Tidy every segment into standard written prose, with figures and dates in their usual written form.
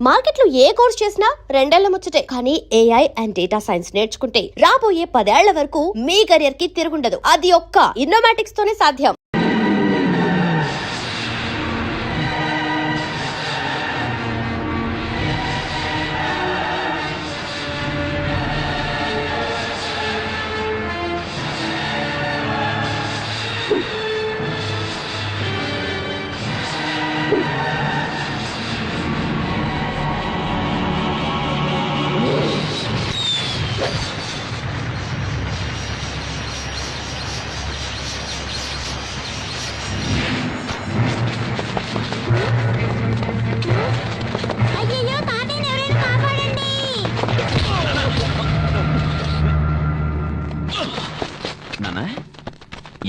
మార్కెట్లో ఏ కోర్స్ చేసినా 2 ఏళ్ల ముచ్చటే. కానీ AI అండ్ డేటా సైన్స్ నేర్చుకుంటే రాబోయే 10 ఏళ్ల వరకు మీ కెరియర్ కి తిరుగుండదు. అది ఒక్క ఇన్నోమాటిక్స్ తోనే సాధ్యం.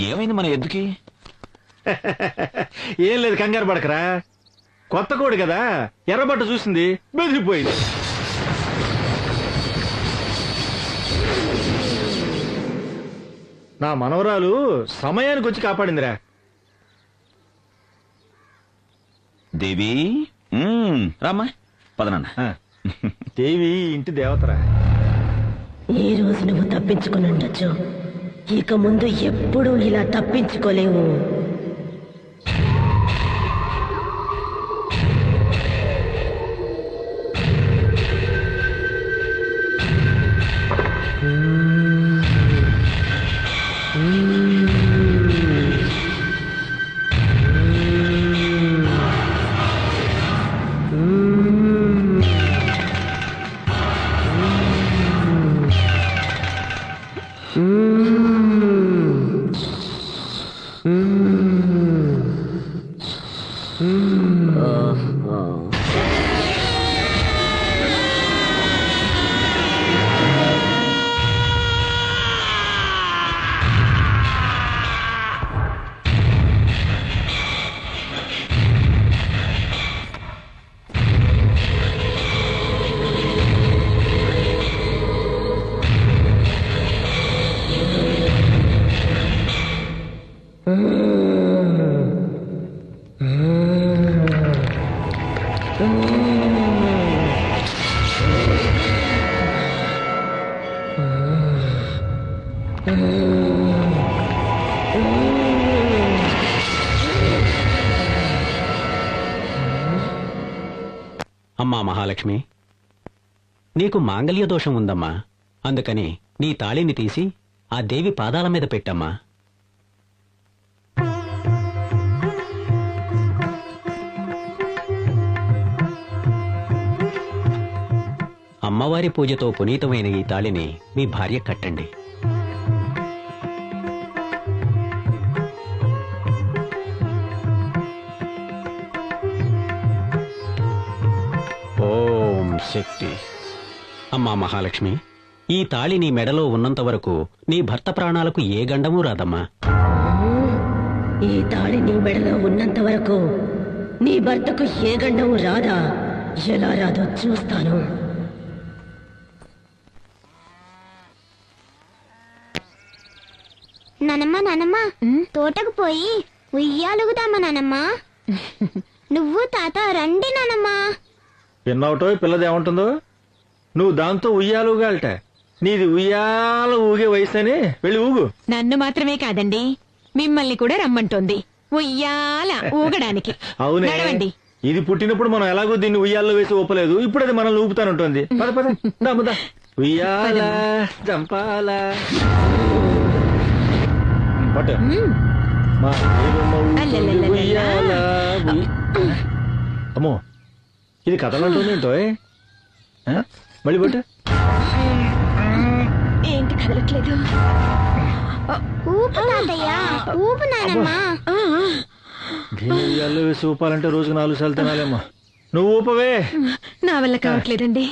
ఏమైంది మన ఎద్దుకి? ఏం లేదు, కంగారు పడకరా. కొత్త కోడి కదా, ఎర్రబట్ట చూసింది, బెదిరిపోయింది. నా మనవరాలు సమయానికి వచ్చి కాపాడిందిరా. దేవి రామ్మా, పదనన్న. దేవి ఇంటి దేవతరా. ఈ రోజు నువ్వు తప్పించుకుని ఉండొచ్చు, ఇక ముందు ఎప్పుడూ ఇలా తప్పించుకోలేవు. అమ్మా మహాలక్ష్మి, నీకు మాంగళ్య దోషం ఉందమ్మా. అందుకని నీ తాళిని తీసి ఆ దేవి పాదాల మీద పెట్టమ్మా. అమ్మవారి పూజతో పునీతమైన ఈ తాళిని మీ భార్య కట్టండి. ఓం శక్తి. అమ్మా మహాలక్ష్మి, ఈ తాళి నీ మెడలో ఉన్నంత వరకు నీ భర్త ప్రాణాలకు ఏ గండమూ రాదమ్మా. ఈ తాళి నీ మెడలో ఉన్నంత వరకు నీ భర్తకు ఏ గండము రాదా? ఎలా రాదో చూస్తాను. నానమ్మ నానమ్మ, తోటకు పోయి ఉయ్యాలుగుదామా నానమ్మ? నువ్వు తాత రండి నానమ్మ. పిన్నవటో పిల్లది ఏమంటుందో, నువ్వు దాంతో ఉయ్యాలుగాలట. నీది ఉయ్యాల ఊగే వయసని వెళ్ళి ఊగు. నన్ను మాత్రమే కాదండి, మిమ్మల్ని కూడా రమ్మంటోంది ఉయ్యాల ఊగడానికి. అవునే, నడవండి. ఇది పుట్టినప్పుడు మనం ఎలాగో దీన్ని ఉయ్యాల్లో వేసి ఊపలేదు, ఇప్పుడు అది మనల్ని ఊపుతానుంటుంది. పద పద, దాముదా ఉయ్యాల జంపాల. పట్టు. మా ఉయ్యాల. అమ్మో, ఇది కథలు అంటుందేంటో. మళ్ళీ పట్టు. ఏంటి కదలట్లేదు? ఊపు తాతయ్య, ఊపు నానమ్మ. ఉయ్యాల్లో వేసి ఊపాలంటే రోజుకు 4 సార్లు తినాలేమ్మా. నువ్వు ఊపవే. నా వల్ల కావట్లేదండి.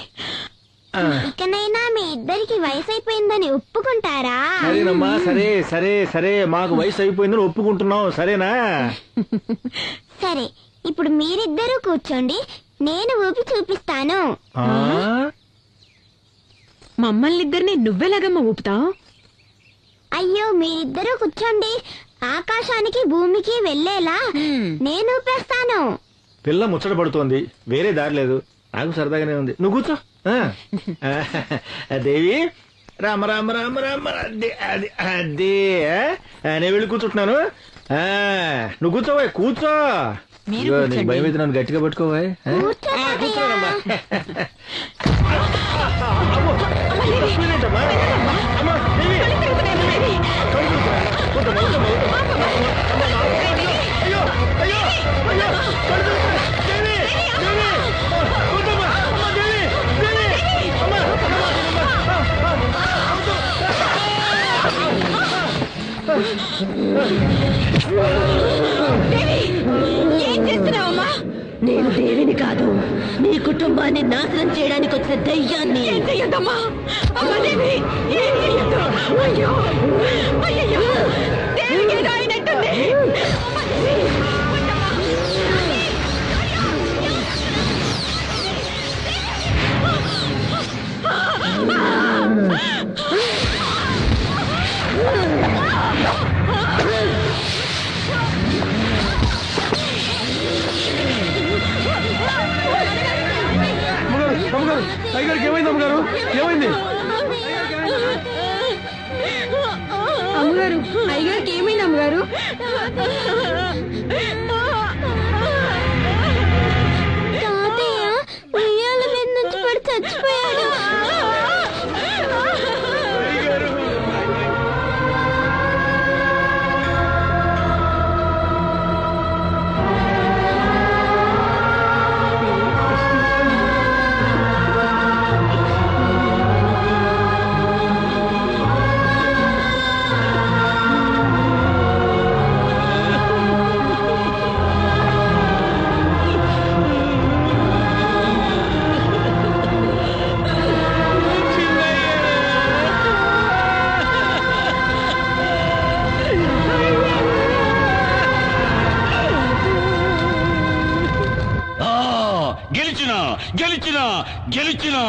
ఇకనైనా మీ ఇద్దరికి వయసు అయిపోయిందని ఒప్పుకుంటారా? సరేనమ్మా, సరే సరే సరే, మాకు వయసు అయిపోయిందని ఒప్పుకుంటున్నావు, సరేనా? సరే, ఇప్పుడు మీరిద్దరూ కూర్చోండి, నేను ఊపి చూపిస్తాను. మమ్మల్ని ఇద్దరిని నువ్వెలాగమ్మా ఊపుతావు? అయ్యో, మీరిద్దరూ కూర్చోండి, ఆకాశానికి భూమికి వెళ్ళేలా నేను ఊపేస్తాను. పిల్ల ముచ్చట పడుతోంది, వేరే దారి లేదు. నాకు సరదాగానే ఉంది. నువ్వు కూర్చో. దేవి రామ రామ రామ రామ అదే అది అదే నేను వెళ్ళి కూర్చుంటున్నాను. నువ్వు కూర్చోవా, కూర్చో. మీరు ఇదిగో, కూర్చోండి. నీకు భయం అయితే నన్ను గట్టిగా పట్టుకోవా. కూర్చోనమ్మా. అమ్మో, కూర్చోనేంటమ్మా? అమ్మా, దేవి. కూర్చోమ్మా, కూర్చోమ్మా, కూర్చోమ్మా. అయ్యో, అయ్యో, అయ్యో, కళ్ళు తిరుగుతున్నాయి. దేవి, దేవి, కూర్చోమ్మా. అమ్మా, దేవి, దేవి, అమ్మా, అమ్మా, ఏం చేస్తున్నావమ్మా? నేను దేవిని కాదు, నీ కుటుంబాన్ని నాశనం చేయడానికి వచ్చిన దయ్యాన్ని. ఏం చెయ్యొద్దమ్మా. అమ్మా దేవి, ఏం చెయ్యొద్దు. అయ్యో, అయ్యయ్యో, దేవికి ఏదో అయినట్టుంది. అమ్మా దేవి, వద్దమ్మా. అమ్మగారు, అయ్యగారికి ఏమైంది? అమ్మగారు, ఏమైంది? అమ్మగారు, అయ్యగారికి ఏమైంది అమ్మగారు? తాతయ్య ఉయ్యాల మీద నుంచి పడి చచ్చిపోయాడు. గెలిచినా గెలిచినా గెలిచినా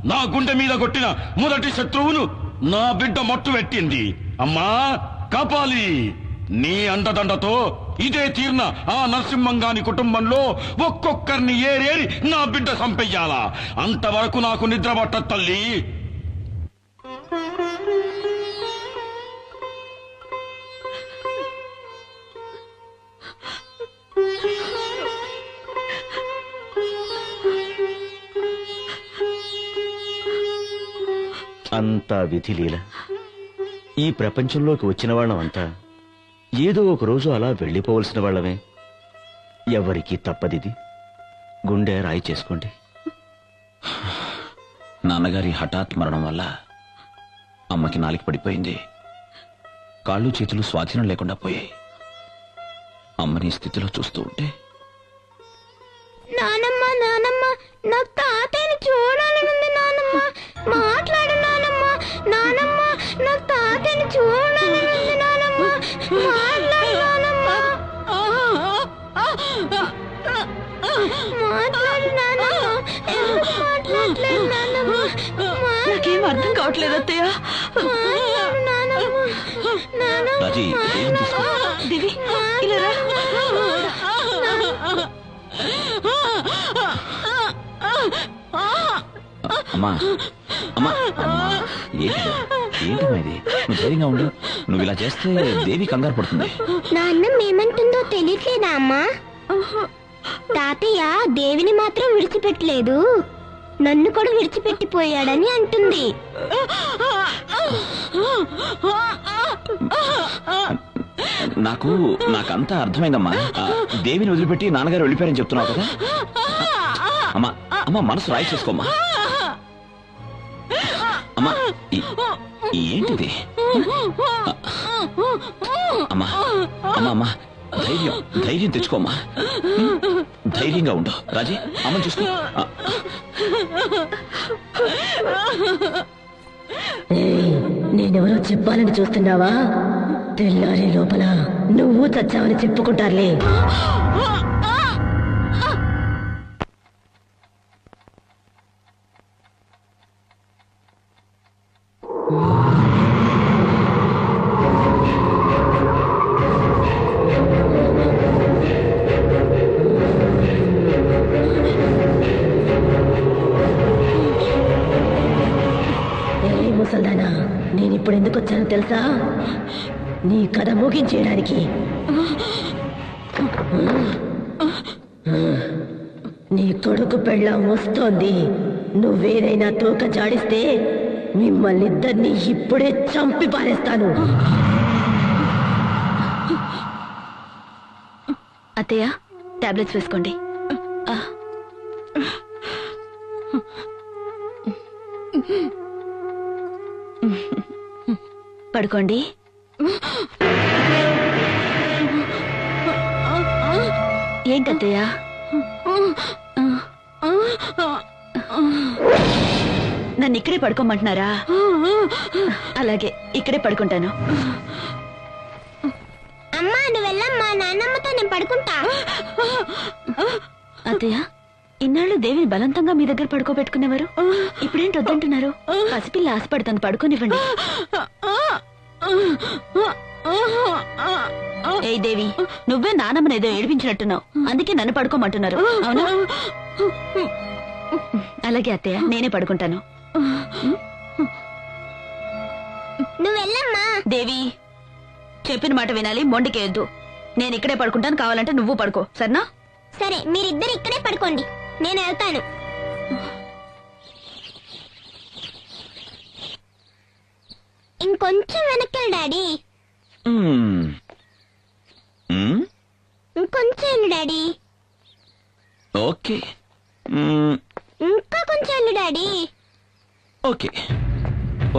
నా గుండె మీద కొట్టిన మొదటి శత్రువును నా బిడ్డ మట్టు పెట్టింది. అమ్మా కాపాలి, నీ అండదండతో ఇదే తీర్న ఆ నరసింహంగాని కుటుంబంలో ఒక్కొక్కరిని ఏరేరి నా బిడ్డ సంపెయ్యాలా. అంతవరకు నాకు నిద్ర పట్టదు తల్లి. అంతా విధిలీల. ఈ ప్రపంచంలోకి వచ్చిన వాళ్ళమంతా ఏదో ఒక రోజు అలా వెళ్ళిపోవలసిన వాళ్ళమే. ఎవరికీ తప్పదిది. గుండె రాయి చేసుకోండి. నాన్నగారి హఠాత్ మరణం వల్ల అమ్మకి నాలిక పడిపోయింది. కాళ్ళు చేతులు స్వాధీనం లేకుండా పోయాయి. అమ్మని ఈ స్థితిలో చూస్తూ ఉంటే నానమ్మ నానమ్మ నాకు తాతయ్యని చూడాలనుంది. నానమ్మ మాట్లాడు. నానమ్మ నానమ్మ నాకు తాతయ్యని చూడాలనుంది. నానమ్మ మాట్లాడు. నానమ్మ మాట్లాడు. నానమ్మ ఎందుకు మాట్లాడలేదు? నానమ్మ నాకేం అర్థం కావట్లేదు అత్తయ్య. మాట్లాడు. నానమ్మ నానమ్మ రాజీ, ఏం తీసుకో. దేవి, ఇలా రా. అమ్మా అమ్మా అమ్మా, ఏంటమ్మా ఇది? నువ్వు ధైర్యంగా ఉండు. నువ్వు ఇలా చేస్తే దేవి కంగారు పడుతుంది. నాన్న ఏమంటుందో తెలియట్లేదా అమ్మా? తాతయ్య దేవిని మాత్రం విడిచిపెట్టలేదు, నన్ను కూడా విడిచిపెట్టిపోయాడని అంటుంది. నాకంతా అర్థమైందమ్మా. దేవిని వదిలిపెట్టి నాన్నగారు వెళ్ళిపోయారని చెప్తున్నావు కదా. అమ్మా అమ్మా, మనసు రాయి చేసుకోమ్మా. అమ్మా ఏంటిది? అమ్మా అమ్మా అమ్మా, ధైర్యం తెచ్చుకోమ్మా. ధైర్యంగా ఉండు. రాజీ, అమ్మని చూసుకో. నేనెవరో చెప్పాలని చూస్తున్నావా? తెల్లారే లోపల నువ్వు చచ్చావని చెప్పుకుంటారులే. ఇప్పుడు ఎందుకు వచ్చానో తెలుసా? నీ కథ ముగించేయడానికి. నీ కొడుకు పెళ్ళాం వస్తోంది. నువ్వేదైనా తోక జాడిస్తే మిమ్మల్ని ఇద్దరిని ఇప్పుడే చంపి పారేస్తాను. అత్తయ్య, టాబ్లెట్స్ వేసుకోండి. పడుకోండి. ఏంటత్తయ్య? నన్ను ఇక్కడే పడుకోమంటున్నారా? అలాగే ఇక్కడే పడుకుంటాను. అమ్మా నువ్వు వెళ్ళమ్మా, నాన్నమ్మతో నేను పడుకుంటా. అత్తయ్య, ఇన్నాళ్ళు దేవిని బలవంతంగా మీ దగ్గర పడుకోబెట్టుకునేవారు, ఇప్పుడేంటి వద్దంటున్నారు? పసిపిల్ల ఆశపడుతుంది, పడుకోనివ్వండి. ఏ దేవి, నువ్వే నానమ్మని ఏదో ఏడిపించినట్టున్నావు, అందుకే నన్ను పడుకోమంటున్నారు, అవునా? అలాగే అత్తయ్య, నేనే పడుకుంటాను. నువ్వు వెళ్ళమ్మా. దేవి, చెప్పిన మాట వినాలి, మొండికేయద్దు. నేను ఇక్కడే పడుకుంటాను, కావాలంటే నువ్వు పడుకో, సరేనా? సరే, మీరిద్దరు ఇక్కడే పడుకోండి, నేను వెళ్తాను. ఇంకొంచెం వెనక్కి డాడీ. ఇంకొంచెం వెళ్ళు డాడీ. ఓకే. ఇంకా కొంచెం వెళ్ళు డాడీ. ఓకే,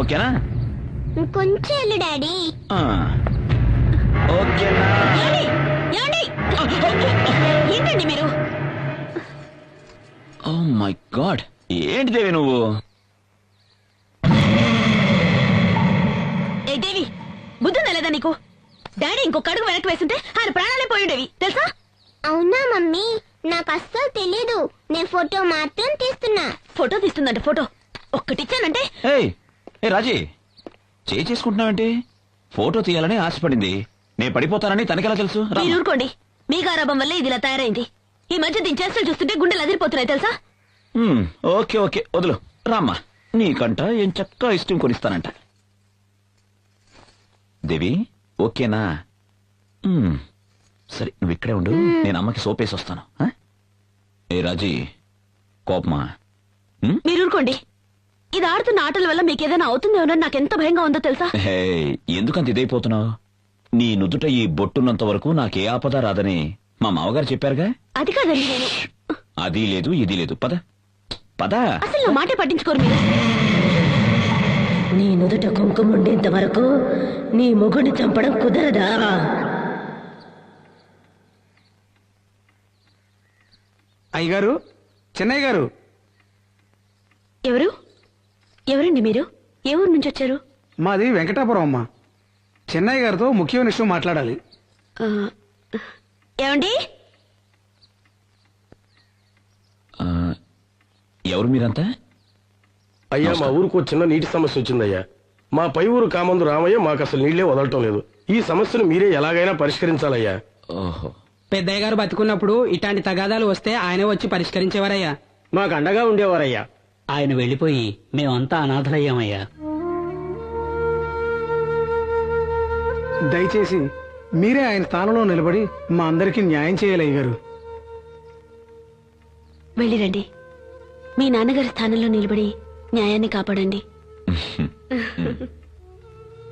ఓకేనా? ఇంకొంచెం వెళ్ళు డాడీ. ఓకేనా? ఏంటండి మీరు? ఓ మై గాడ్, ఏంటి దేవి నువ్వు? ఏ దేవి, బుద్ధి నెలదా నీకు? డాడీ ఇంకొక అడుగు వెనక్కి వేస్తుంటే ఆయన ప్రాణాలే పోయిండేవి, తెలుసా? అవునా మమ్మీ, నాకు అస్సలు తెలీదు. నేను ఫోటో మాత్రం తీస్తున్నా. ఫోటో తీస్తుందంట, ఫోటో ఒక్కటిచ్చానంటే. ఏయ్ ఏ రాజీ, చేసుకుంటున్నావంటే? ఫోటో తీయాలని ఆశపడింది, నేను పడిపోతానని తనకెలా తెలుసు? రా. మీరు ఊరుకోండి, మీ గారాబం వల్లే ఇది ఇలా తయారైంది. ఈ మధ్య దీని చేష్టలు చూస్తుంటే గుండెలు అదిరిపోతున్నాయి, తెలుసా? ఓకే ఓకే, వదులు రామ్మా, నీకంట ఏం చక్కగా ఇష్టం కొనిస్తానంట. దేవి ఓకేనా? సరే, నువ్వు ఇక్కడే ఉండు, నేను అమ్మకి సోపేసి వస్తాను. ఏ రాజీ, కోపమా? మీరు ఊరుకోండి, ఇది ఆడుతున్న ఆటల వల్ల మీకు ఏదైనా అవుతుందేమో నాకు ఎంత భయంగా ఉందో తెలుసా? హే, ఎందుకంత ఇదైపోతున్నావు? నీ నుదుట ఈ బొట్టున్నంత వరకు నాకే ఆపద రాదని మా మామగారు చెప్పారుగా. అది కాదండి, నేను అది లేదు ఇది లేదు, పద పద. అసలు నా మాటే పట్టించుకోరు మీరు. నీ నుదుట కుంకుమ ఉండేంత వరకు నీ మొగుడిని చంపడం కుదరదా? అయ్యగారు, చెన్నయ్య గారు. ఎవరు? ఎవరండి మీరు? ఏ ఊరు నుంచి వచ్చారు? మాది వెంకటాపురం అమ్మా. చెన్నయ్య గారితో ముఖ్యమైన విషయం మాట్లాడాలి. ఏమండి? ఎవరు మీరంతా? అయ్యా, మా ఊరుకు చిన్న నీటి సమస్య వచ్చిందయ్యా. మా పై ఊరు కామందు రామయ్య మాకు అసలు నీళ్లే వదలటం లేదు. ఈ సమస్యను మీరే ఎలాగైనా పరిష్కరించాలయ్యా. ఓహో, పెద్దయ్య గారు బతుకున్నప్పుడు ఇట్లాంటి తగాదాలు వస్తే ఆయనే వచ్చి పరిష్కరించేవారయ్యా. మాకు అండగా ఉండేవారయ్యా. ఆయన వెళ్లిపోయి మేమంతా అనాథలయ్యామయ్యా. దయచేసి మీరే ఆయన స్థానంలో నిలబడి మా అందరికీ న్యాయం చేయాలి అయ్యగారు. వెళ్ళిరండి, మీ నాన్నగారి స్థానంలో నిలబడి న్యాయాన్ని కాపాడండి.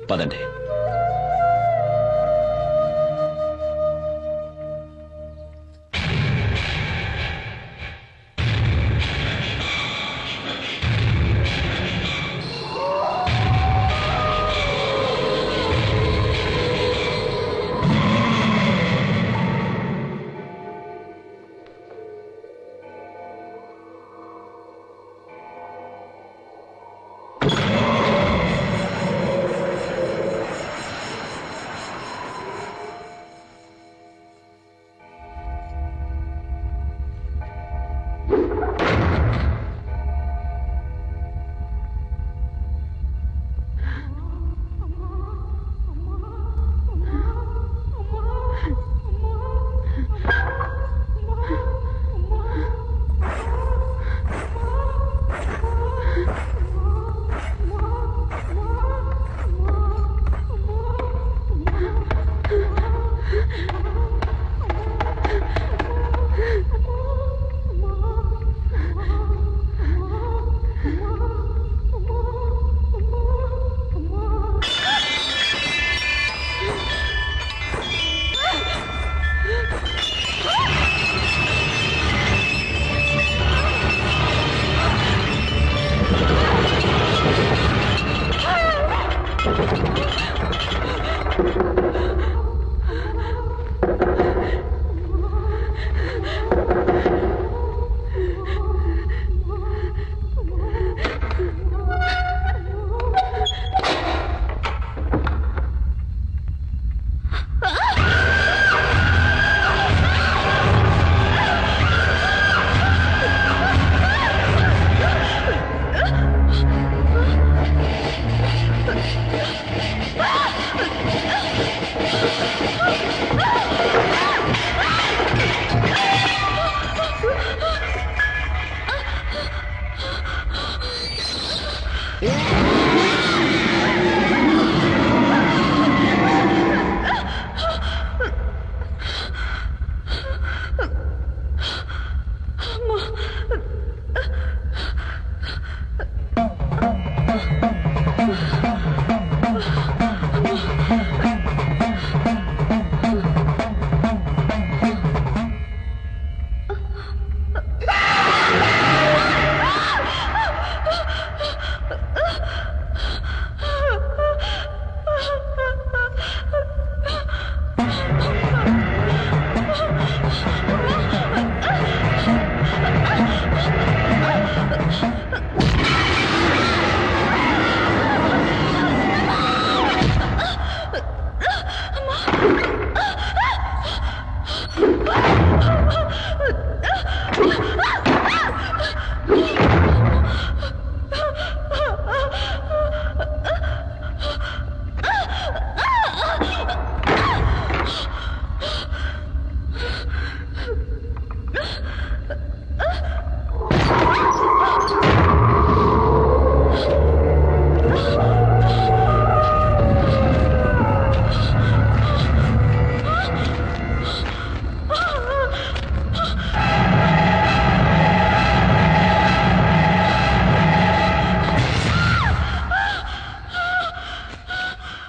పదండి.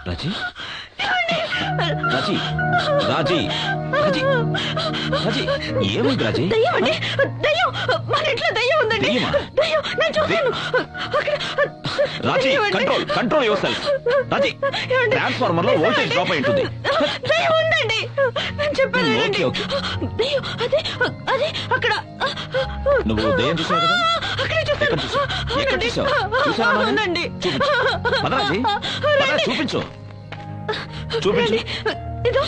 రాజీ రాజీ రాజీ రాజీ రాజీ ఏమైంది రాజీ? దయ్యం అండి, దయ్యం. మన ఇంట్లో దయ్యం ఉందండి. దయ్యమా? దయ్యం, నేను చూశాను. అక్కడ రాజీ దయ్యం అండి. Control control yourself. Raji ఏమండి? ట్రాన్స్ఫార్మర్ లో వోల్టేజ్ డ్రాప్ అయి ఉంటుంది. దయ్యం ఉందండి. నేను చెప్పాను వినండి. ఓకే. దయ్యం అదే అదే అక్కడ. నువ్వు దయ్యం చూసావు కదా? అక్కడే చూశాను. ఎక్కడ చూసావు? ఎక్కడ అవునండి. చూసావు? చూసావా మరి? అవునండి. చూపించు. పద రాజీ, పద, రండి. చూపించు చూపించు. రండి. ఇదో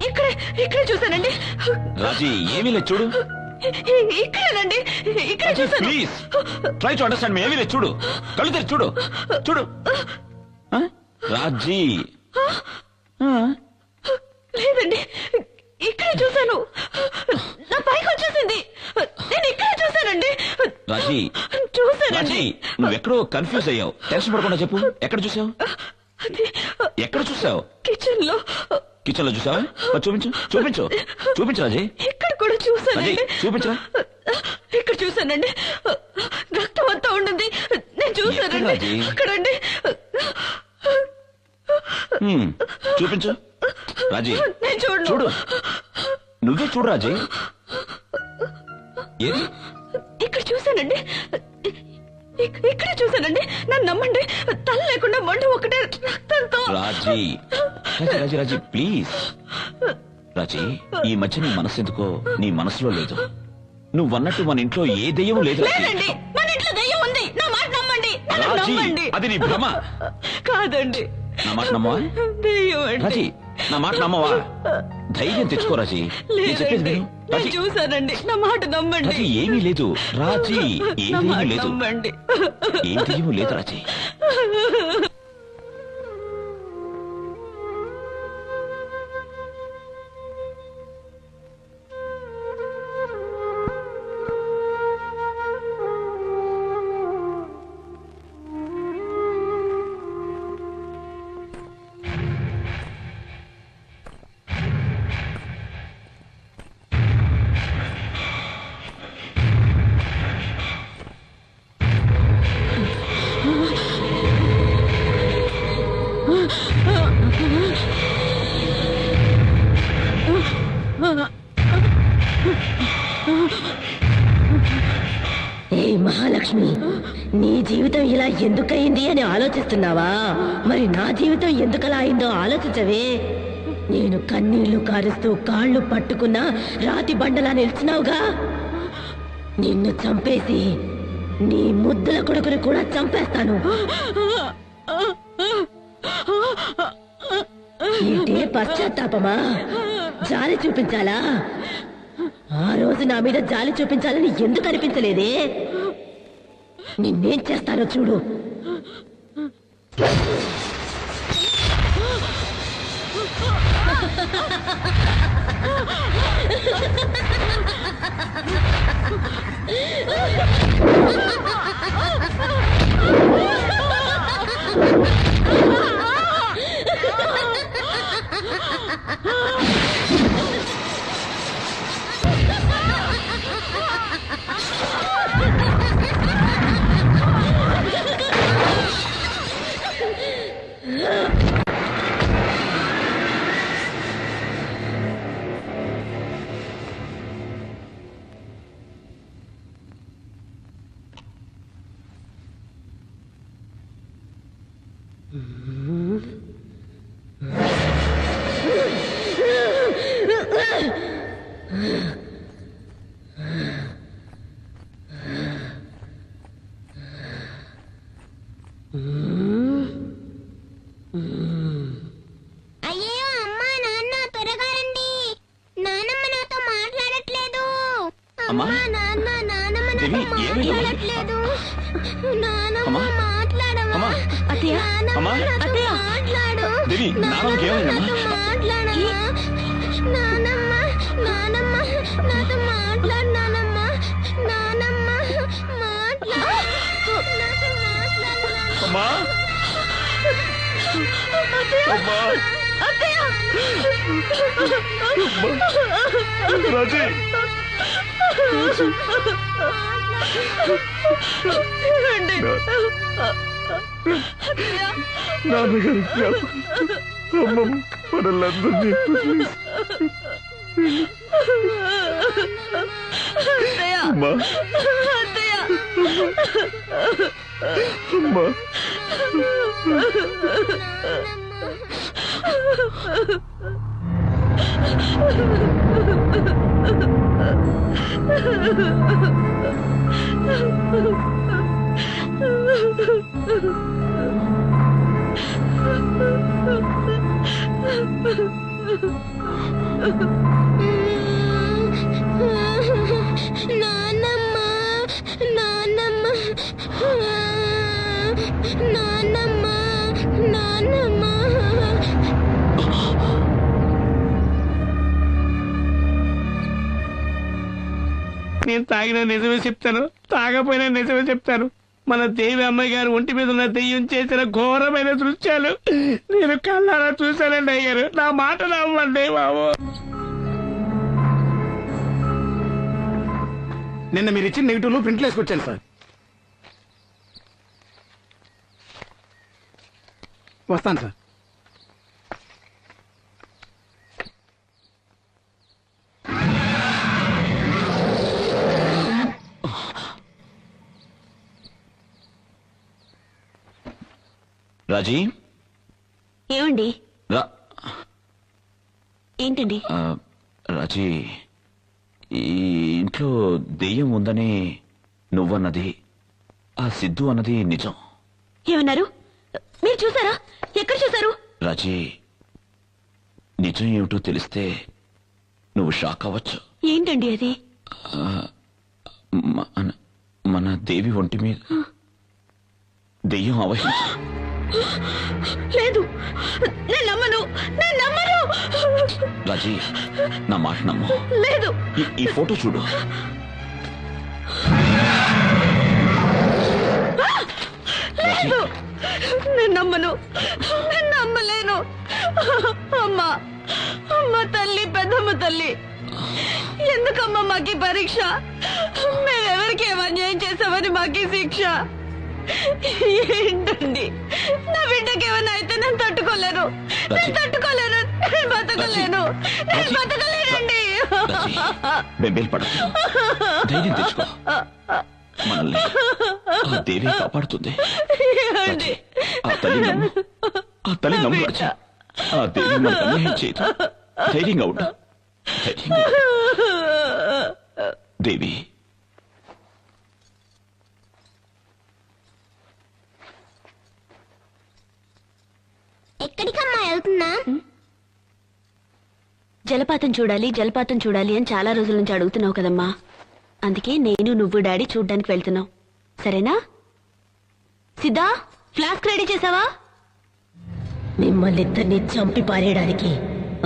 ఇక్కడే ఇక్కడే చూశానండి. రాజీ ఏమీ లేదు చూడు. ఇక్కడేనండి, ఇక్కడే చూశాను. ప్లీజ్ ట్రై టు అండర్స్టాండ్ మీ. ఏమీ లేదు చూడు, కళ్ళు తెరిచి చూడు చూడు. ఆ? రాజీ ఆ? లేదండి, ఇక్కడే చూశాను. నా పైకి వచ్చేసింది. నేను ఇక్కడే చూశానండి. రాజీ చూశానండి. రాజీ నువ్వెక్కడో కన్ఫ్యూజ్ అయ్యావు. టెన్షన్ పడకుండా చెప్పు, ఎక్కడ చూసావు? అది ఎక్కడ చూసావు? కిచెన్ లో. కిచెన్ లో చూసావా? చూపించు చూపించు చూపించు రాజీ. ఇక్కడ కూడా చూశానండి. రాజీ చూపించరా. ఇక్కడ చూశానండి. రక్తం అంతా ఉండింది. నేను ఎక్కడ చూశానండి. రాజీ? అక్కడండి. చూపించు రాజీ. నేను చూడను. చూడు, నువ్వే చూడు రాజీ. ఏది? ఇక్కడ చూశానండి. ఇక్కడే చూశానండి. నన్ను నమ్మండి. తల లేకుండా మంట ఒకటే రక్తంతో. రాజీ రాజీ రాజీ రాజీ ప్లీజ్. రాజీ ఈ మధ్య నీ మనసు ఎందుకో నీ మనసులో లేదు. నువ్వన్నట్టు మన ఇంట్లో ఏ దెయ్యం లేదు రాజీ. లేదండి, మన ఇంట్లో దయ్యం ఉంది. నా మాట నమ్మండి. నన్ను రాజీ నమ్మండి. అది నీ భ్రమ. కాదండి, నా మాట నమ్మవా? దయ్యం అండి. రాజీ నా మాట నమ్మవా? ధైర్యం తెచ్చుకో రాజీ. నేను చెప్పేది లేదండి, విను. నేను రాజీ చూశానండి. నా మాట నమ్మండి. రాజీ ఏమీ లేదు. రాజీ ఏ నా దెయ్యం మాట లేదు. నమ్మండి. ఏ దెయ్యం లేదు రాజీ. ఏ మహాలక్ష్మి, నీ జీవితం ఇలా ఎందుకయింది అని ఆలోచిస్తున్నావా? మరి నా జీవితం ఎందుకలా అయిందో ఆలోచించవే. నేను కన్నీళ్లు కారుస్తూ కాళ్ళు పట్టుకున్నా రాతి బండలా నిలిచినావుగా. నిన్ను చంపేసి నీ ముద్దుల కొడుకుని కూడా చంపేస్తాను. ఏంటే పశ్చాత్తాపమా? జాలి చూపించాలా? ఆ రోజు నా మీద జాలి చూపించాలని ఎందుకు అనిపించలేదే? నిన్నేం చేస్తానో చూడు. అయ్యో అమ్మా నాన్న త్వరగా రండి. నానమ్మ నాతో మాట్లాడట్లేదు. అమ్మా? అమ్మా నాన్న నానమ్మ నాతో దేవి, ఏమైందమ్మా? మాట్లాడట్లేదు. నానమ్మ అమ్మా? మాట్లాడవా? అమ్మా? అత్తయ్య? నానమ్మ అమ్మా? నాతో అత్తయ్య? మాట్లాడు. దేవి, నానమ్మకి ఏమైందమ్మా? నాతో మాట్లాడవా? నానమ్మ నానమ్మ నాతో మాట్లాడు. నానమ్మ నానమ్మ మాట్లాడు. నాతో మాట్లాడు. అమ్మా అమ్మా రాజీ నాన్నగారి అమ్మమ్మ మనల్లందరినీ అమ్మా అమ్మా నానమ్మ నానమ్మ నానమ్మ నానమ్మ నేను తాగిన నిజమే చెప్తాను, తాగపోయినా నిజమే చెప్తాను. మన దేవి అమ్మాయి గారు ఒంటి మీద ఉన్న దెయ్యం చేసిన ఘోరమైన దృశ్యాలు నేను కళ్ళారా చూశానండి అయ్యారు. నా మాట నమ్మండి బాబు. నిన్న మీరు ఇచ్చిన నెగిటివ్లు ప్రింట్లు వేసుకొచ్చాను సార్. వస్తాను సార్. రాజీ ఏమండి? రా ఏంటండి? రాజీ, ఈ ఇంట్లో దెయ్యం ఉందని నువ్వన్నది, ఆ సిద్ధు అన్నది నిజం. ఏమన్నారు? మీరు చూసారా? ఎక్కడ చూసారు? రాజీ, నిజం ఏమిటో తెలిస్తే నువ్వు షాక్ అవ్వచ్చు. ఏంటండి అది? మన దేవి ఒంటి మీద దెయ్యం అవహించి. లేదు, నేను నమ్మను, నేను నమ్మను. రాజీ, నా మాట నమ్ము. లేదు. ఈ ఫోటో చూడు. లేదు, నేను నమ్మను, నేను నమ్మలేను. అమ్మా, అమ్మ తల్లి, పెద్దమ్మ తల్లి, ఎందుకమ్మా మాకి పరీక్ష? మేమెవరికి ఏమన్యాయం చేసామని మాకి శిక్ష? ఏంటండి, నా బిడ్డకి ఏమైనా అయితే నేను తట్టుకోలేను, నేను తట్టుకోలేను, నేను బతకలేను, నేను బతకలేనండి. బెంబేలు పడకు, ధైర్యం తెచ్చుకో. మనల్ని ఆ దేవి కాపాడుతుంది. రాజీ, ఆ తల్లి నమ్ము, ఆ తల్లి నమ్ము రాజీ. ఆ దేవి మనకు అన్యాయం చేయదు. ధైర్యంగా ఉండు, ధైర్యంగా ఉండు. దేవి, ఎక్కడికమ్మా వెళ్తున్నా? జలపాతం చూడాలి, జలపాతం చూడాలి అని చాలా రోజుల నుంచి అడుగుతున్నావు కదమ్మా. అందుకే నేను, నువ్వు, డాడీ చూడ్డానికి వెళ్తున్నాం. సరేనా? సిద్ధా, ఫ్లాస్క్ రెడీ చేసావా? మిమ్మల్ని ఇద్దరిని చంపి పారేయడానికి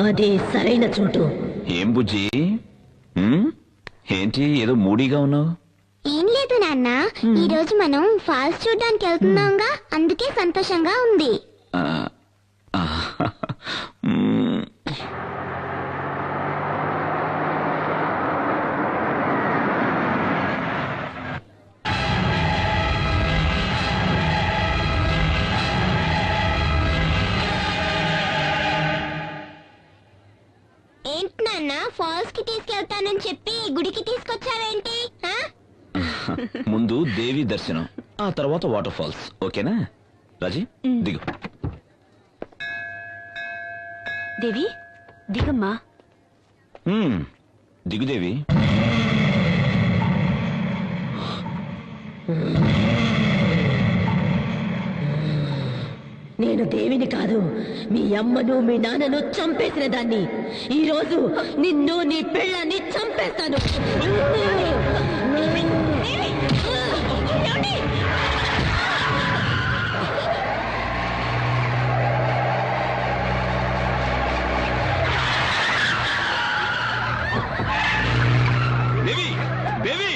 అదే సరైన చోటు. ఏం బుజ్జి, ఏంటి ఏదో మూడీగా ఉన్నావు? ఏం లేదు నాన్న, ఈ రోజు మనం ఫాల్స్ చూడడానికి వెళ్తున్నాంగా, అందుకే సంతోషంగా ఉంది. ఏంటి నాన్న, ఫాల్స్ కి తీసుకెళ్తానని చెప్పి గుడికి తీసుకొచ్చావేంటి? ముందు దేవి దర్శనం, ఆ తర్వాత వాటర్ ఫాల్స్. ఓకేనా రాజీ? దిగు. దేవి దిగమ్మా. దిగుదేవి. నేను దేవిని కాదు, మీ అమ్మను మీ నాన్నను చంపేసిన దాన్ని. ఈ రోజు నిన్ను నీ పెళ్ళాన్ని చంపేస్తాను. దేవి దేవి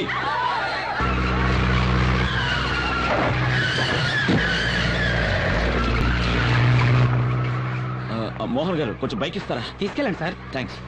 మోహన్ గారు కొంచెం బైక్ ఇస్తారా? తీసుకెళ్ళండి సార్. థ్యాంక్స్.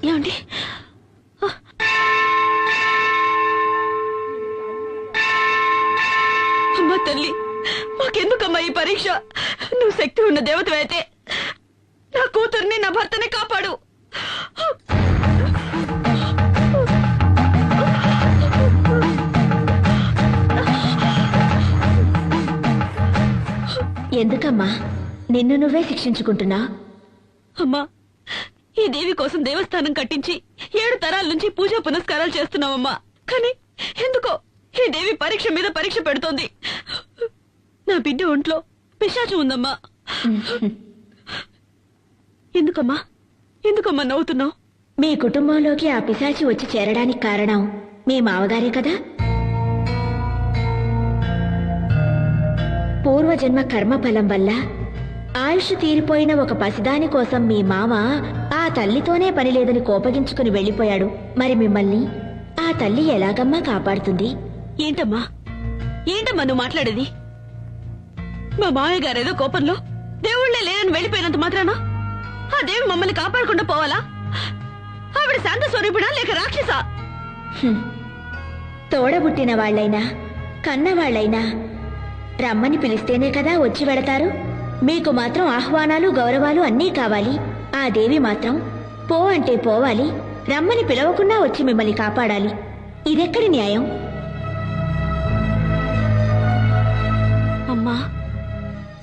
ఏమండి? అమ్మా తల్లి, మాకెందుకమ్మా ఈ పరీక్ష? నువ్వు శక్తి ఉన్న దేవతవైతే నా కూతుర్ని నా భర్తని కాపాడు. ఎందుకమ్మా నిన్ను నువ్వే శిక్షించుకుంటున్నా? అమ్మా, ఈ దేవి కోసం దేవస్థానం కట్టించి 7 తరాల నుంచి పూజా పునస్కారాలు చేస్తున్నావమ్మా. కానీ ఎందుకో ఈ దేవి పరీక్ష మీద పరీక్ష పెడుతోంది. నా బిడ్డ ఒంట్లో పిశాచం ఉందమ్మా. ఎందుకమ్మా ఎందుకమ్మా నవ్వుతున్నావు? మీ కుటుంబంలోకి ఆ పిశాచి వచ్చి చేరడానికి కారణం మీ మావగారే కదా? పూర్వజన్మ కర్మఫలం వల్ల ఆయుష్ తీరిపోయిన ఒక పసిదాని కోసం మీ మామ ఆ తల్లితోనే పనిలేదని కోపగించుకుని వెళ్లిపోయాడు. మరి మిమ్మల్ని ఆ తల్లి ఎలాగమ్మా కాపాడుతుంది? ఏంటమ్మా ఏంటమ్మా నువ్వు మాట్లాడేది? మా మామయ్య గారేదో కోపంలో దేవుళ్లే లేరని వెళ్లిపోయినంత మాత్రాన ఆ దేవి మమ్మల్ని కాపాడకుండా పోవాలా? ఆవిడ శాంత స్వరూపుడా లేక రాక్షసా? తోడబుట్టిన వాళ్లైనా కన్నవాళ్లైనా రమ్మని పిలిస్తేనే కదా వచ్చి వెడతారు. మీకు మాత్రం ఆహ్వానాలు గౌరవాలు అన్నీ కావాలి. ఆ దేవి మాత్రం పో అంటే పోవాలి, రమ్మని పిలవకుండా వచ్చి మిమ్మల్ని కాపాడాలి. ఇదెక్కడి న్యాయం? అమ్మా,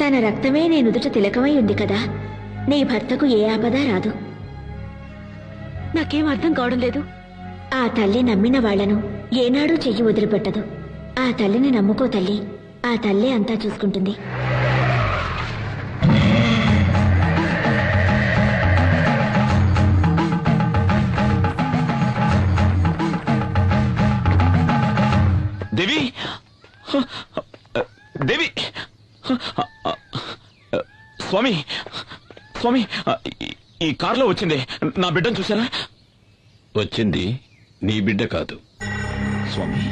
తన రక్తమే నీ నుదుట తిలకమై ఉంది కదా, నీ భర్తకు ఏ ఆపద రాదు. నాకేం అర్థం కావడం లేదు. ఆ తల్లి నమ్మిన వాళ్లను ఏనాడూ చెయ్యి వదిలిపెట్టదు. ఆ తల్లిని నమ్ముకో తల్లి, ఆ తల్లే అంతా చూసుకుంటుంది. దేవి దేవి స్వామి స్వామి, ఈ కారులో వచ్చింది నా బిడ్డను చూసారా? వచ్చింది నీ బిడ్డ కాదు స్వామి,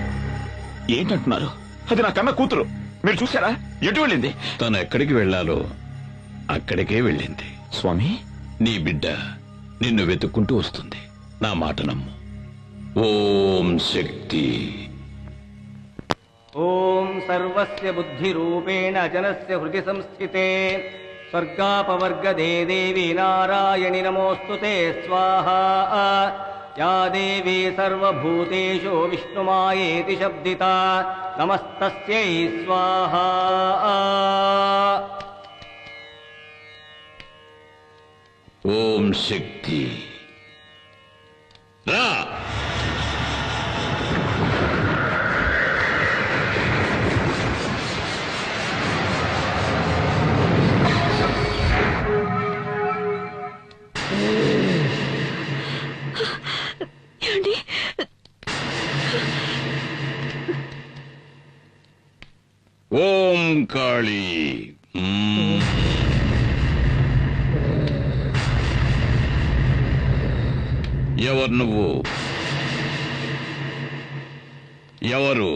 ఏంటంటున్నారు? అది నా కన్న కూతురు. మీరు చూసారా? ఎటు వెళ్ళింది? తను ఎక్కడికి వెళ్ళాలో అక్కడికే వెళ్ళింది. స్వామి, నీ బిడ్డ నిన్ను వెతుక్కుంటూ వస్తుంది. నా మాట నమ్ము. ఓం శక్తి. ఓం సర్వస్య బుద్ధిరూపేణ జనస్య హృది సంస్థితే స్వర్గాపవర్గదే దేవి నారాయణి నమోస్తుతే స్వాహా. యా దేవీ సర్వభూతేషు విష్ణుమాయేతి శబ్దితా నమస్తస్యై స్వాహా. ఓం శక్తి. రా. ఏమండి? ఓం కాళీ. ఎవరు నువ్వు? ఎవరు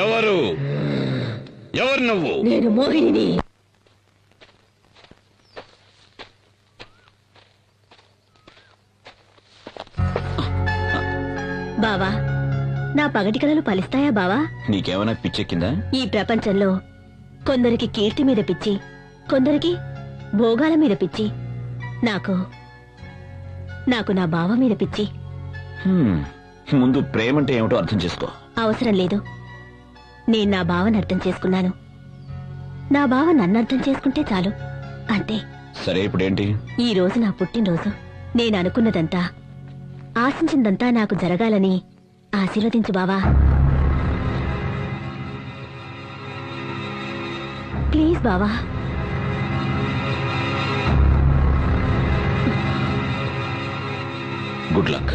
ఎవరు ఎవరు నువ్వు? నేను మోహిని. బావా, నా పగటి కలలు ఫలిస్తాయా బావా? నీకేమైనా పిచ్చెక్కిందా? ఈ ప్రపంచంలో కొందరికి కీర్తి మీద పిచ్చి, కొందరికి భోగాల మీద పిచ్చి, నాకు నా బావ మీద పిచ్చి. ముందు ప్రేమంటే ఏమిటో అర్థం చేసుకో. అవసరం లేదు. నేను నా బావని అర్థం చేసుకున్నాను. నా బావ నన్ను అర్థం చేసుకుంటే చాలు. అంతే. సరే, ఇప్పుడేంటి? ఈ రోజు నా పుట్టినరోజు. నేను అనుకున్నదంతా, ఆశించిందంతా నాకు జరగాలని ఆశీర్వదించు బావా. ప్లీజ్ బావా. Good luck.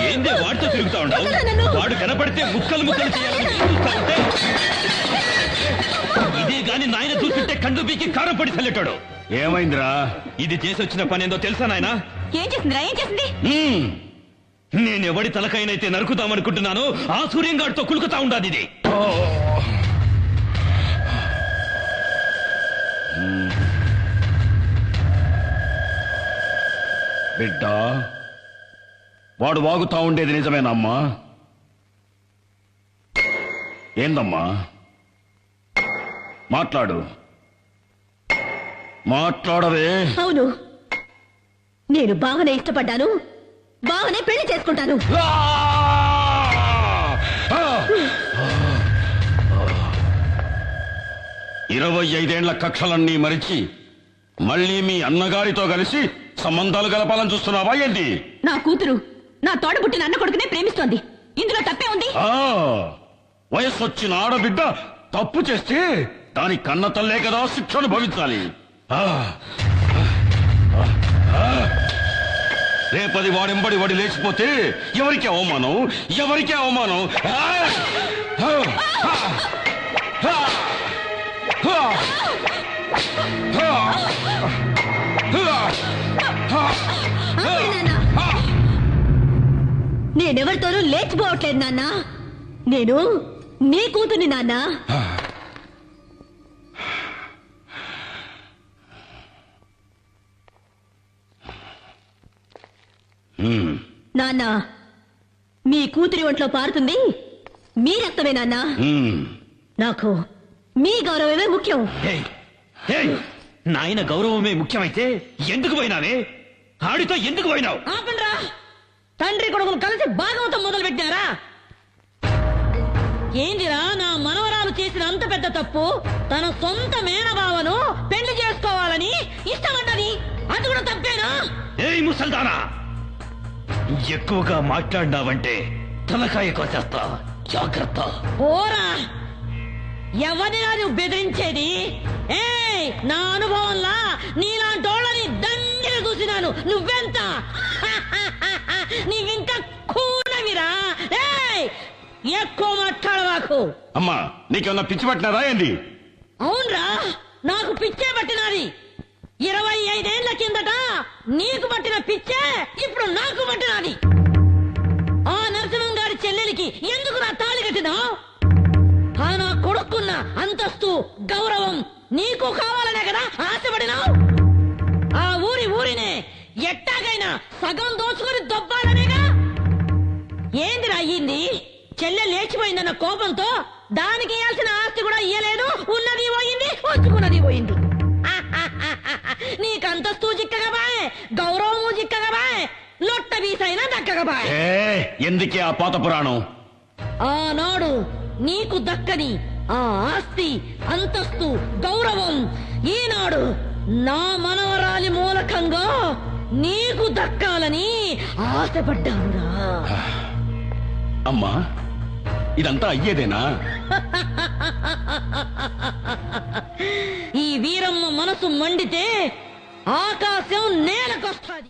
ఏందే వాడితో తిరుగుతా ఉంటావు? వాడు కనపడితే ముక్కలు ముక్కలు చేయాలని చూస్తా ఉంటే ఇదే గాని నాయన చూస్తుంటే కండు బీకి కారం పడి చల్లెట్టాడు. ఏమైందిరా? ఇది చేసి వచ్చిన పని ఏందో తెలుసా నాయన? ఏం చేసిందిరా? ఏం చేసింది? నేనెవడి తలకైనైతే నరుకుతామనుకుంటున్నాను ఆ సూర్యంగాడితో కులుకుతా ఉండాది ఇది. బిడ్డ, వాడు వాగుతా ఉండేది నిజమేనమ్మా? ఏందమ్మా? మాట్లాడు, మాట్లాడవే. అవును, నేను బావనే ఇష్టపడ్డాను, బావనే పెళ్లి చేసుకుంటాను. 25 కక్షలన్నీ మరిచి మళ్ళీ మీ అన్నగారితో కలిసి సంబంధాలు గలపాలని చూస్తున్నావా ఏంటి? నా కూతురు నా తోడబుట్టిన అన్న కొడుకునే ప్రేమిస్తోంది. ఇందులో తప్పే ఉంది? వయస్సు వచ్చిన ఆడబిడ్డ తప్పు చేస్తే దాని కన్న తల్లే కదా శిక్ష అనుభవించాలి. రేపది వాడెంబడి వాడి లేచిపోతే ఎవరికి అవమానం? ఎవరికి అవమానం? నేనెవరితోనూ లేచిపోవట్లేదు నాన్న. నేను నీ కూతుర్ని నాన్న. నాన్న, మీ కూతురి ఒంట్లో పారుతుంది మీ రక్తమే నాన్న. నాకు మీ గౌరవమే ముఖ్యం. నాయన గౌరవమే ముఖ్యమైతే ఎందుకు పోయినావే? ఆడితో ఎందుకు పోయినావు? ఆపండ్రా! తండ్రి కొడుకులు కలిసి భాగవతం మొదలు పెట్టారా? ఏందిరా నా మనవరాలు చేసిన అంత పెద్ద తప్పు? తన సొంత మేనబావను పెళ్లి చేసుకోవాలని ఇష్టపడ్డది. అది కూడా తప్పేనా? ఏయ్ ముసల్దానా, ఎక్కువగా మాట్లాడినావంటే తలకాయ కోసేస్తా, జాగ్రత్త. పోరా! ఎవరినా నువ్వు బెదిరించేది? ఏయ్, నా అనుభవంలా నీలాంటోళ్ళని దండిగా చూసినాను. నువ్వెంత? నీవింకా కూనవిరా. ఏయ్, ఎక్కువ మాట్లాడవాకు. అమ్మా, నీకేమన్నా పిచ్చి పట్టినారా ఏంది? అవునరా, నాకు పిచ్చే పట్టినది. 25 ఏళ్ల కిందట నీకు పట్టిన పిచ్చే ఇప్పుడు నాకు పట్టినది. ఆ నరసింహం గారి చెల్లెలికి ఎందుకు నా తాళి కట్టినావు? ఆ నా కొడుకున్న అంతస్తు గౌరవం నీకు కావాలనే కదా ఆశపడినావు? ఆ ఆస్తినే ఎట్టాగైనా సగం దోచుకొని దొబ్బాలనేగా. ఏందిరా అయ్యింది? చెల్లె లేచిపోయిందన్న కోపంతో దానికి ఇయ్యాల్సిన ఆస్తి కూడా ఇయ్యలేదు. ఉన్నది పోయింది, వచ్చుకున్నది పోయింది. నీకు అంతస్తు చిక్కగా బాయ్, గౌరవము చిక్కగా బాయ్, లొట్ట వీసైనా దక్కగా బాయ్. ఎందుకే ఆ పాత పురాణం? ఆనాడు నీకు దక్కని ఆ ఆస్తి, అంతస్తు, గౌరవం ఈనాడు నా మనవరాలి మూలకంగా నీకు దక్కాలని ఆశపడ్డానురా. అమ్మా, ఇదంతా అయ్యేదేనా? ఈ వీరమ్మ మనసు మండితే ఆకాశం నేలకొస్తాది.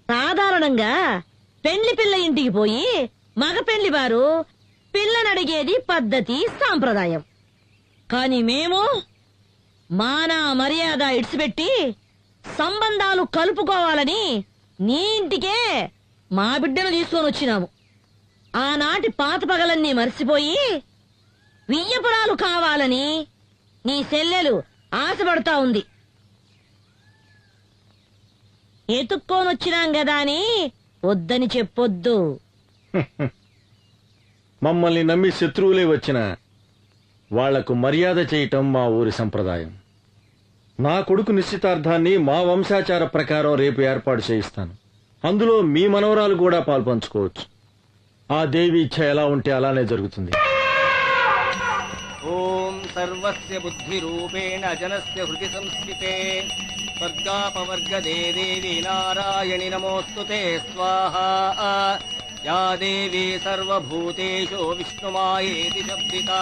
సాధారణంగా పెళ్లి పిల్ల ఇంటికి పోయి మగ పెళ్లి వారు పిల్లనడిగేది పద్ధతి, సాంప్రదాయం. కాని మేము మాన మర్యాద ఇడిచిపెట్టి సంబంధాలు కలుపుకోవాలని నీ ఇంటికే మా బిడ్డను తీసుకొని వచ్చినాము. ఆనాటి పాత పగలన్నీ మర్చిపోయి వియ్యపురాలు కావాలని నీ చెల్లెలు ఆశపడతా ఉంది. ఎతుక్కోనొచ్చినాం గదా అని వద్దని చెప్పొద్దు. మమ్మల్ని నమ్మి శత్రువులే వచ్చిన వాళ్లకు మర్యాద చేయటం మా ఊరి సంప్రదాయం. నా కొడుకు నిశ్చితార్థాన్ని మా వంశాచార ప్రకారం రేపు ఏర్పాటు చేయిస్తాను. అందులో మీ మనవరాలు కూడా పాల్పంచుకోవచ్చు. ఆ దేవి ఇచ్ఛ ఎలా ఉంటే అలానే జరుగుతుంది. ఓం సర్వస్య బుద్ధి రూపేణ జనస్య హృది సంస్థితే స్వర్గాపవర్గదే దేవి నారాయణి నమోస్తుతే స్వాహా. యా దేవీ సర్వభూతేషు విష్ణుమాయేతి శబ్దితా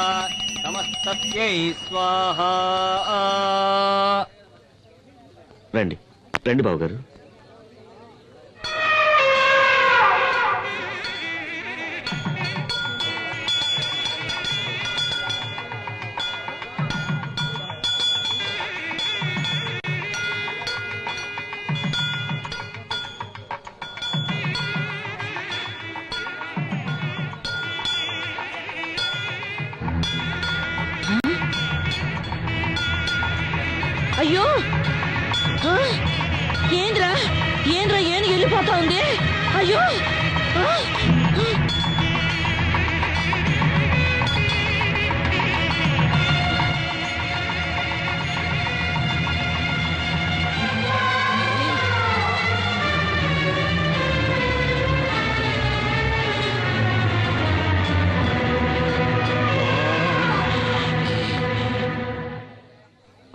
నమస్తస్యై స్వాహా. రండి రండి బావగారు. అయ్యో, ఏంద్రా ఏంద్రా ఏను వెళ్ళిపోతా ఉంది. అయ్యో,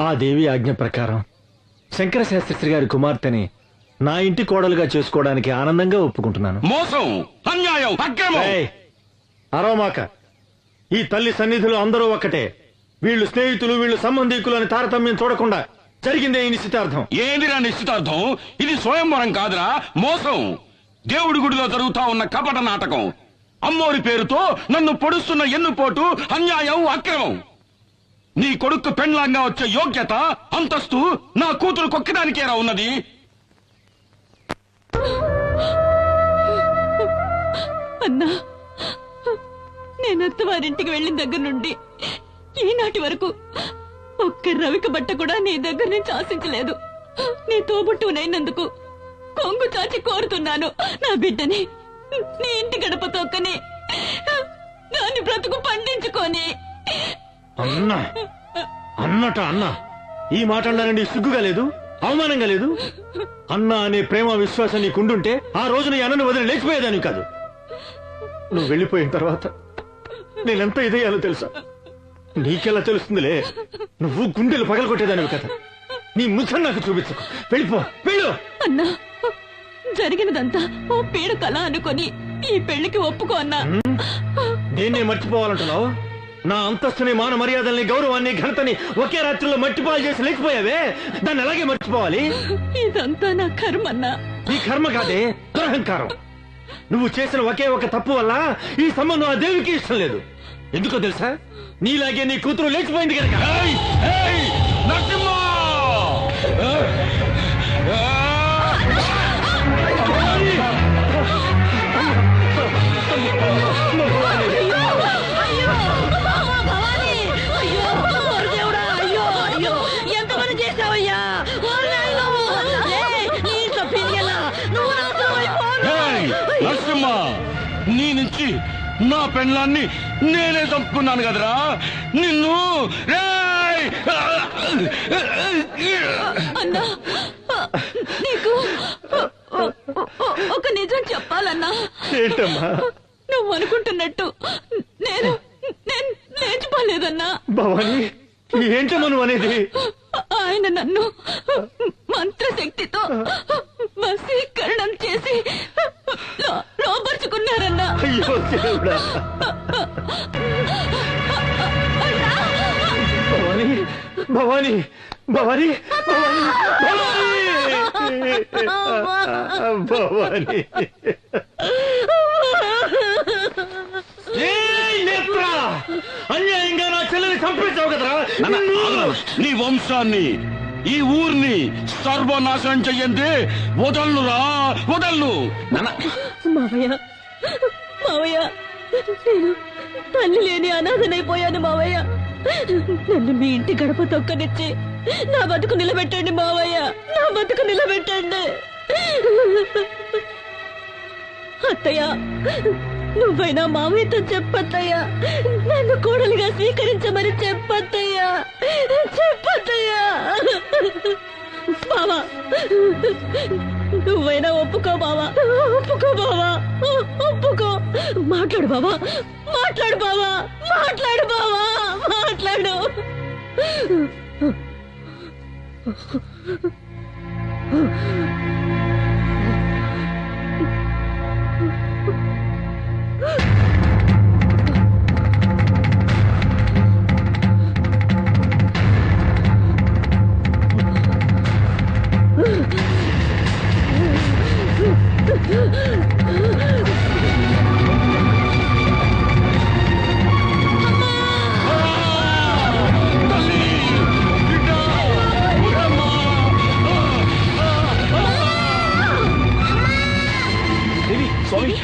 ఆ దేవి ఆజ్ఞ ప్రకారం శంకర శాస్త్రి గారి కుమార్తెని నా ఇంటి కోడలుగా చేసుకోవడానికి ఆనందంగా ఒప్పుకుంటున్నాను. మోసం, అన్యాయం, అక్రమం. అరవమాక. ఈ తల్లి సన్నిధిలో అందరూ ఒక్కటే. వీళ్ళు స్నేహితులు, వీళ్ళు సంబంధీకులు అని తారతమ్యం చూడకుండా జరిగిందే ఈ నిశ్చితార్థం. ఏందిరా నిశ్చితార్థం? ఇది స్వయంవరం కాదురా, మోసం. దేవుడి గుడిలో జరుగుతా ఉన్న కపట నాటకం. అమ్మోరి పేరుతో నన్ను పొడుస్తున్న ఎన్నుపోటు, అన్యాయం, అక్రమం. నీ కొడుకు పెండ్లాంగా వచ్చే యోగ్యత, అంతస్తు నా కూతురు కొక్కడానికేరా ఉన్నది. అన్నా, నేను అత్తవారింటికి వెళ్ళిన దగ్గర నుండి ఈనాటి వరకు ఒక్క రవిక బట్ట కూడా నీ దగ్గర నుంచి ఆశించలేదు. నీ తోబుట్టునైనందుకు కొంగు చాచి కోరుతున్నాను. నా బిడ్డని నీ ఇంటి గడప తొక్కని దాని బ్రతుకు పండించుకొని. అన్నా అన్నట అన్నా, ఈ మాట అన్నానండి సిగ్గుగా లేదు, అవమానంగా లేదు? అన్నా అనే ప్రేమ విశ్వాసం నీకుండుంటే ఆ రోజున ఈ అన్నను వదిలి లేచిపోయేదాన్ని కాదు. నువ్వు వెళ్ళిపోయిన తర్వాత నేనెంత ఇదయ్యాలో తెలుసా? నీకెలా తెలుస్తుందిలే, నువ్వు గుండెలు పగలగొట్టేదానివి కదా. నీ ముఖం నాకు చూపించకు, వెళ్ళిపో, వెళ్ళు. అన్నా, జరిగినదంతా ఓ పీడ కళ అనుకొని ఈ పెళ్లికి ఒప్పుకో అన్నా. నేనే మర్చిపోవాలంటున్నావు? నా అంతస్తుని, మాన మర్యాదల్ని, గౌరవాన్ని, ఘనతని ఒకే రాత్రిలో మట్టిపాలు చేసి లేచిపోయావే, దాన్ని అలాగే మర్చిపోవాలి. ఇదంతా నా కర్మన్నా. ఈ కర్మ కాదే, దురహంకారం. నువ్వు చేసిన ఒకే ఒక తప్పు వల్ల ఈ సంబంధం ఆ దేవికి ఇష్టం లేదు. ఎందుకో తెలుసా? నీలాగే నీ కూతురు లేచిపోయింది కనుక. నరసింహ! నరసింహ, నీ నుంచి నా పెళ్ళాన్ని నేనే చంపుకున్నాను కదరా నిన్ను. అన్నా, నీకు ఒక నిజం చెప్పాలన్నా. ఏంటమ్మా? నువ్వు అనుకుంటున్నట్టు నేను నేను లేచిపోలేదన్నా. భవాని, ఏంటమ్మా నువ్వు అనేది? ఆయన నన్ను మంత్రశక్తితో వశీకరణం చేసి లోపరుచుకున్నారన్నా. అయ్యో దేవుడా! భవాని, భవాని, భవాని, భవాని, భవాని! నేత్ర, అన్యాయంగా నా చెల్లెని చంపేశావు కదరా. నీ వంశాన్ని, ఈ ఊరిని సర్వనాశనం చెయ్యండి. వదలురా, వదలను. మావయ్య, మావయ్య, నేను తల్లి లేని అనాథనైపోయాను మావయ్య. నన్ను మీ ఇంటి గడప తొక్కనిచ్చి నా బతుకు నిలబెట్టండి మావయ్య, నా బతుకు నిలబెట్టండి. అత్తయ్య, నువ్వైనా మావయ్యతో చెప్పత్తయ్యా, నన్ను కోడలిగా స్వీకరించమని చెప్పత్తయ్యా, చెప్పత్తయ్యా. బావా, నువ్వైనా ఒప్పుకో బావా, ఒప్పుకో బావా, ఒప్పుకో. మాట్లాడు బావా, మాట్లాడు బావా, మాట్లాడు బావా, మాట్లాడు. స్వామి,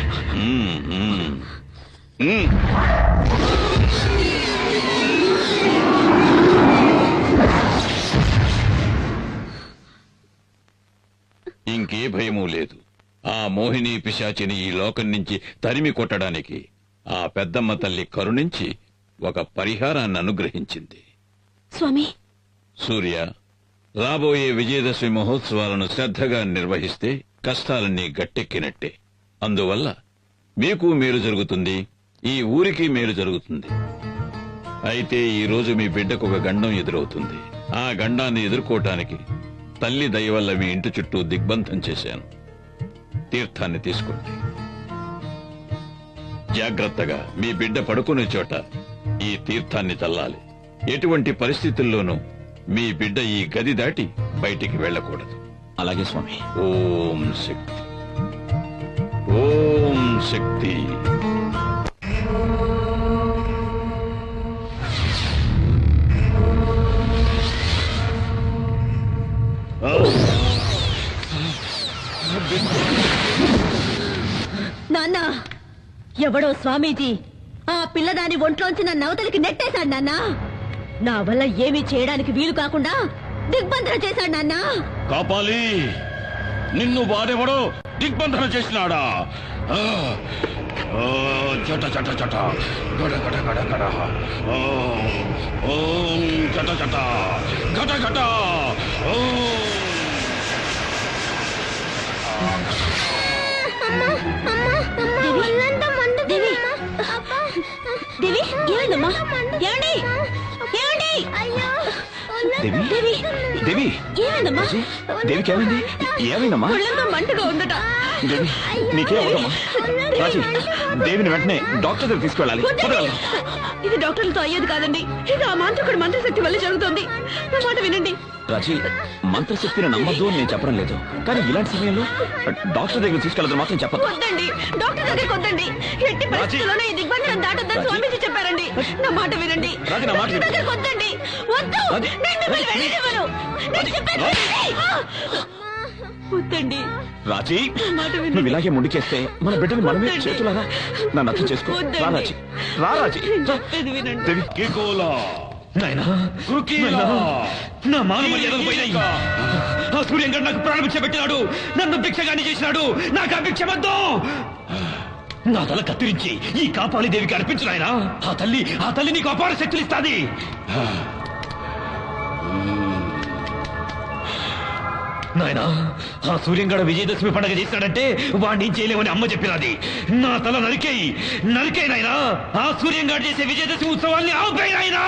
ఇంకే భయమూ లేదు. ఆ మోహిని పిశాచిని ఈ లోకం నుంచి తరిమి కొట్టడానికి ఆ పెద్దమ్మ తల్లి కరుణించి ఒక పరిహారాన్ని అనుగ్రహించింది. స్వామి, సూర్య, రాబోయే విజయదశమి మహోత్సవాలను శ్రద్ధగా నిర్వహిస్తే కష్టాలన్నీ గట్టెక్కినట్టే. అందువల్ల మీకు మేలు జరుగుతుంది, ఈ ఊరికి మేలు జరుగుతుంది. అయితే ఈ రోజు మీ బిడ్డకు ఒక గండం ఎదురవుతుంది. ఆ గండాన్ని ఎదుర్కోవటానికి తల్లి దయ వల్ల మీ ఇంటి చుట్టూ దిగ్బంధం చేశాను. తీర్థాన్ని తీసుకోండి. జాగ్రత్తగా మీ బిడ్డ పడుకునే చోట ఈ తీర్థాన్ని చల్లాలి. ఎటువంటి పరిస్థితుల్లోనూ మీ బిడ్డ ఈ గది దాటి బయటికి వెళ్ళకూడదు. అలాగే స్వామి. ఓం శక్తి, ఓం శక్తి. నాన్న, ఎవడో స్వామీజీ ఆ పిల్లదాని ఒంట్లోంచి నన్ను అవతలికి నెట్టేశాడు నాన్న. నా వల్ల ఏమీ చేయడానికి వీలు కాకుండా దిగ్బంధన చేశాడు నాన్న. కాపాలి, నిన్ను వాడెవడో దిగ్బంధన చేసినాడా? చట చట చట, గడ గడ గడ గడ. ఓం చట చట, గట గట. దేవి, ఏమైందమ్మా? ఏమండి, ఏమండి? దేవి దేవి దేవి ఏమైందమ్మా? దేవికి ఏమైంది? ఏమైందమ్మా? ఒళ్ళంతా మంటగా ఉందట. దేవి నీకే అవదమ్మా? రాజీ దేవిని వెంటనే డాక్టర్ దగ్గర తీసుకెళ్ళాలి. వద్దండి. ఇది డాక్టర్లతో అయ్యేది కాదండి. ఇది ఆ మాంత్రికుడి మంత్రశక్తి వల్ల జరుగుతుంది. నా మాట వినండి. రాజీ మంత్రశక్తిని నమ్మద్దు అని నేను చెప్పడం లేదు, కానీ ఇలాంటి సమయంలో డాక్టర్ దగ్గర తీసుకెళ్ళదు మాత్రం చెప్పదు. వద్దండి, డాక్టర్ దగ్గరికి వద్దండి. ఎట్టి పరిస్థితుల్లోనూ ఈ దిగ్బంధనం దాటొద్దని స్వామీజీ చెప్పారండి. నా మాట వినండి. రాజీ, నా మాట డాక్టర్ దగ్గరికి వద్దండి. వద్దు, రాజీ, నేను మిమ్మల్ని వెళ్ళనివ్వను. నేను చెప్పేది వినండి. వద్దండి. రాజీ మాట వినండి. నువ్వు ఇలాగే ముందుకేస్తే మన బిడ్డని మనమే వద్దండి. చేతులారా నన్ను అర్థం చేసుకో. వద్దండి. రా రాజీ, రా రాజీ. నేను చెప్పేది వినండి. దేవి కికోలా నాయనా కృకీలా నా మాన మర్యాదలు పోయినాయి. ఆ సూర్యంగడ్ నాకు ప్రాణభిక్ష పెట్టినాడు, నన్ను భిక్షగాని చేసినాడు. నాకు ఆ భిక్ష వద్దు. నా తల కత్తిరించి ఈ కాపాలి దేవికి అర్పించు నాయనా. ఆ తల్లి నీకు అపార శక్తులు ఇస్తాది. నాయనా ఆ సూర్యంగడ విజయదశమి పండుగ చేస్తాడంటే వాడిని చేయలేమని అమ్మ చెప్పినది. నా తల నరికేయి నాయనా. ఆ సూర్యంగడ చేసే విజయదశమి ఉత్సవాల్ని ఆపేయి నాయనా.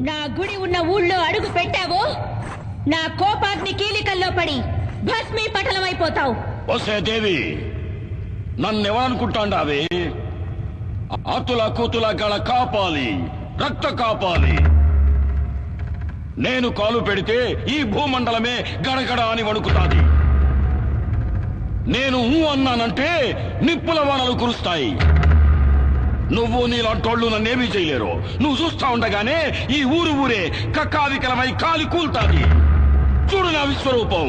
నా గుడి ఉన్న ఊళ్ళో అడుగు పెట్టావో నా కోపాగ్ని కీలికల్లో పడి భస్మీ పటలమైపోతావు. వసే దేవి నన్నెవరనుకుంటాండావే? ఆతుల కూతుల గల కాపాలి, రక్త కాపాలి. నేను కాలు పెడితే ఈ భూమండలమే గడగడ అని వణుకుతాది. నేను అన్నానంటే నిప్పుల వానలు కురుస్తాయి. నువ్వు నీలాంటోళ్ళు నన్నేమీ చేయలేరు. నువ్వు చూస్తా ఉండగానే ఈ ఊరే కక్కావికలమై కాలి కూల్తాది. చూడు నా విశ్వరూపం.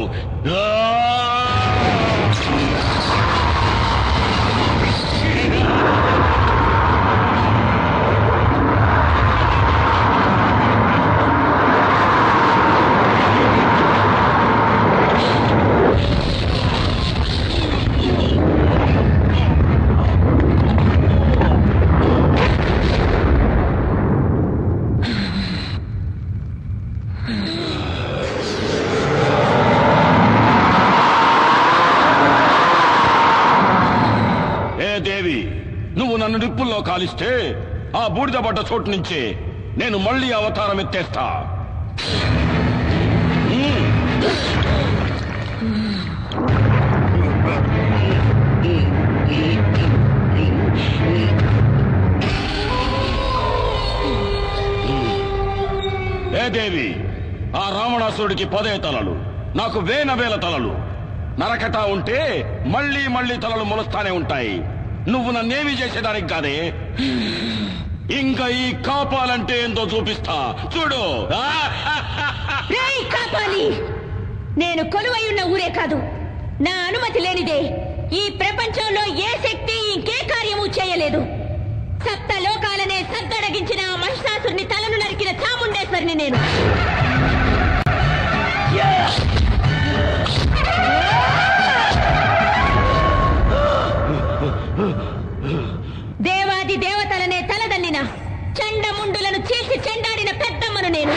దేవి నువ్వు నన్ను నిప్పుల్లో కాలిస్తే ఆ బూడిద పడ్డ చోటు నుంచే నేను మళ్ళీ అవతారం ఎత్తేస్తా. ఏ దేవి ఆ రావణాసురుడికి 10 తలలు, నాకు వేల తలలు. నరకట ఉంటే మళ్ళీ మళ్ళీ తలలు మొలుస్తానే ఉంటాయి. నువ్వు నన్నేమి చేసేదానికి కాదే. ఇంకా ఈ కాపాలంటే ఏందో చూపిస్తా చూడు. కాపాలి నేను కొలువై ఉన్న ఊరే కాదు, నా అనుమతి లేనిదే ఈ ప్రపంచంలో ఏ శక్తి ఇంకే కార్యము చేయలేదు. సప్త లోకాలనే సద్దడగించిన ఆ మహిషాసురుని తలను నరికిన చాముండేశ్వరిని నేను. దేవాది 10 దేవతలనే తలదన్నిన చండముండులను చీల్చి చెండాడిన పెద్దమ్మను నేను.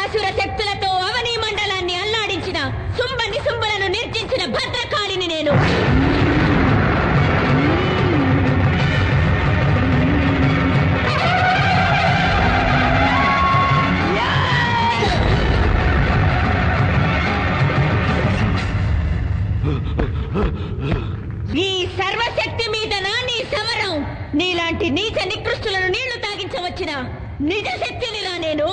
అసుర శక్తులతో అవనీ మండలాన్ని అల్లాడించిన శుంభ నిశుంభులను నిర్జించిన భద్రకాళిని నేను. ఈ సర్వశక్తి మీద నీ సమరం. నీలాంటి నీచ నికృష్టులను నీళ్లు తాగించవచ్చిన నిజ శక్తినిలా నేను.